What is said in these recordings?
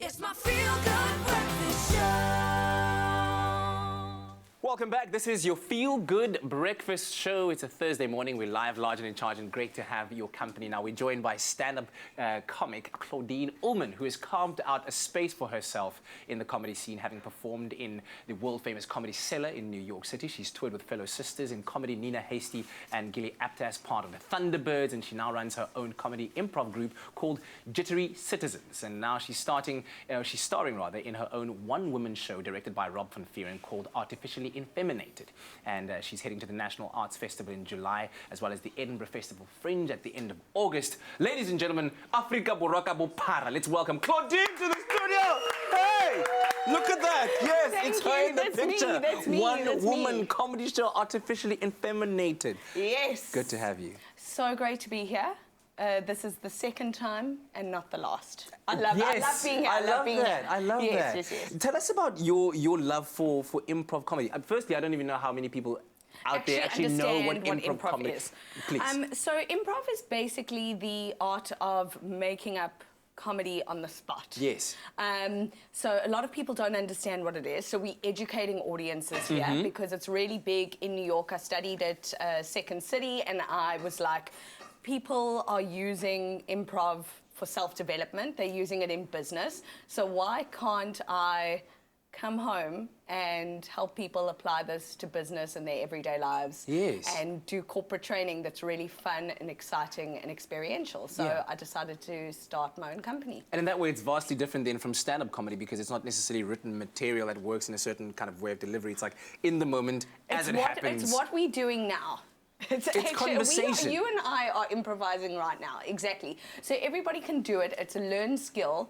It's my feel-good breakfast show. Welcome back. This is your Feel Good Breakfast Show. It's a Thursday morning. We're live, large and in charge, and great to have your company. Now, we're joined by stand-up comic Claudine Ullman, who has carved out a space for herself in the comedy scene, having performed in the world-famous Comedy Cellar in New York City. She's toured with fellow sisters in comedy, Nina Hasty and Gilly Apter, as part of the Thunderbirds, and she now runs her own comedy improv group called Jittery Citizens. And now she's starring in her own one-woman show directed by Rob van Vieren called Artificially Infeminated, and she's heading to the National Arts Festival in July, as well as the Edinburgh Festival Fringe at the end of August. Ladies and gentlemen, Afrika Boraka Bopara. Let's welcome Claudine to the studio. Hey, look at that. Yes, it's her in the picture. That's me. One woman comedy show, Artificially Infeminated. Yes. Good to have you. So great to be here. This is the second time and not the last. I love being here. I love that. Yes. Tell us about your love for improv comedy. Firstly, I don't even know how many people out there actually know what improv comedy is. Please. So improv is basically the art of making up comedy on the spot. Yes. So a lot of people don't understand what it is. So we're educating audiences here because it's really big in New York. I studied at Second City, and I was like, people are using improv for self-development. They're using it in business. So why can't I come home and help people apply this to business in their everyday lives? Yes. And do corporate training that's really fun and exciting and experiential. So I decided to start my own company. And in that way, it's vastly different then from stand-up comedy, because it's not necessarily written material that works in a certain kind of way of delivery. It's like in the moment, as it happens. It's what we're doing now. It's actually, conversation. you and I are improvising right now, exactly. So everybody can do it. It's a learned skill.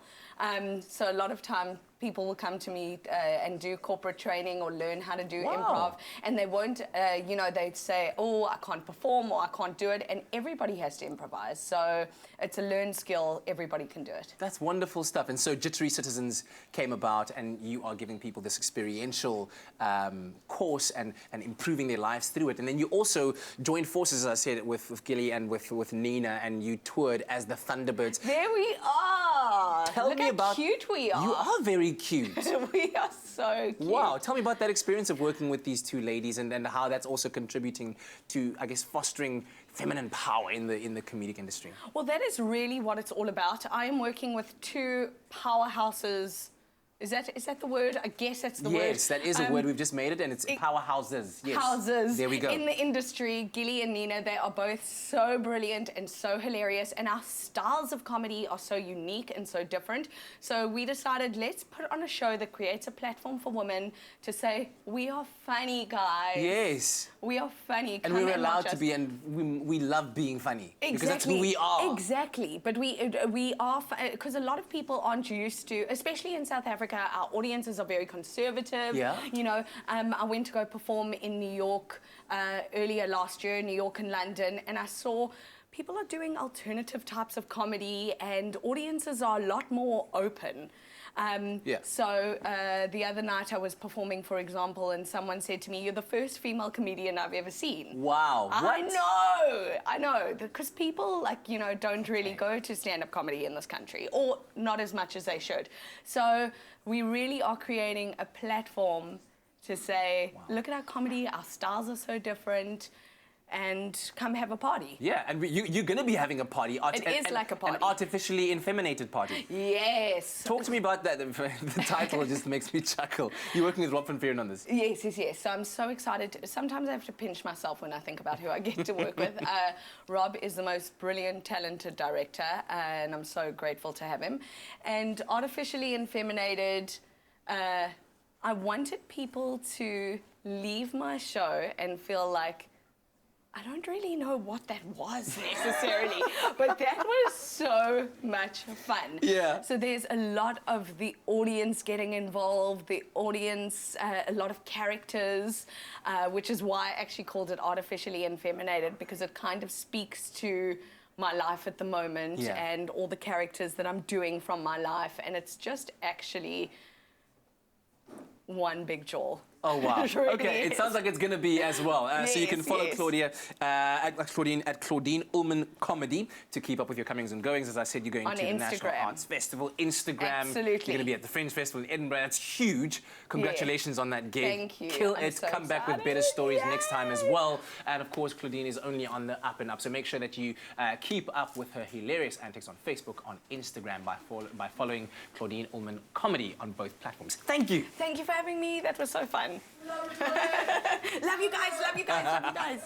So a lot of time people will come to me and do corporate training or learn how to do improv, and they won't, they'd say, oh, I can't perform or I can't do it, and everybody has to improvise. So it's a learned skill. Everybody can do it. That's wonderful stuff. And so Jittery Citizens came about, and you are giving people this experiential course and improving their lives through it. And then you also joined forces, as I said, with Gilly and with Nina, and you toured as the Thunderbirds. There we are. Tell me about how cute we are. You are very cute. We are so cute. Wow. Tell me about that experience of working with these two ladies, and how that's also contributing to, I guess, fostering feminine power in the comedic industry. Well, that is really what it's all about. I am working with two powerhouses. Is that the word? I guess that's the word. Yes, that is a word. We've just made it, and it's powerhouses. Yes. Houses. There we go. In the industry, Gilly and Nina, they are both so brilliant and so hilarious, and our styles of comedy are so unique and so different. So we decided, let's put on a show that creates a platform for women to say, we are funny, guys. Yes. We are funny. And we're allowed to be, and we love being funny. Exactly. Because that's who we are. Exactly. But we are, because a lot of people aren't used to, especially in South Africa, our audiences are very conservative. Yeah. You know, I went to go perform in New York earlier last year, New York and London, and I saw people are doing alternative types of comedy, and audiences are a lot more open. So the other night I was performing, for example, and someone said to me, "You're the first female comedian I've ever seen." Wow. I know, because people don't really go to stand-up comedy in this country, or not as much as they should. So we really are creating a platform to say, look at our comedy, our styles are so different, and come have a party. Yeah, and you're going to be having a party. It is like a party. An artificially infeminated party. Yes. Talk to me about that. The title just makes me chuckle. You're working with Rob van Vieren on this. Yes. So I'm so excited. Sometimes I have to pinch myself when I think about who I get to work with. Rob is the most brilliant, talented director, and I'm so grateful to have him. And Artificially Infeminated, I wanted people to leave my show and feel like, I don't really know what that was necessarily, but that was so much fun. Yeah. So there's a lot of the audience getting involved, the audience, a lot of characters, which is why I actually called it Artificially Infeminated, because it kind of speaks to my life at the moment and all the characters that I'm doing from my life, and it's just actually one big jaw. Oh, wow. It really Okay, it is. sounds like it's going to be as well. So you can Yes, follow yes. Claudia at Claudine Ullman Comedy to keep up with your comings and goings. As I said, you're going On to the National Instagram. Arts Festival, Instagram. Absolutely. You're going to be at the Fringe Festival in Edinburgh. That's huge. Congratulations on that gig. Thank you. Kill I'm it. so Come back with excited. better stories Yay. next time as well. And of course, Claudine is only on the up and up. So make sure that you keep up with her hilarious antics on Facebook, on Instagram by following Claudine Ullman Comedy on both platforms. Thank you. Thank you for having me. That was so fun. Love you guys. Love you guys. Love you guys.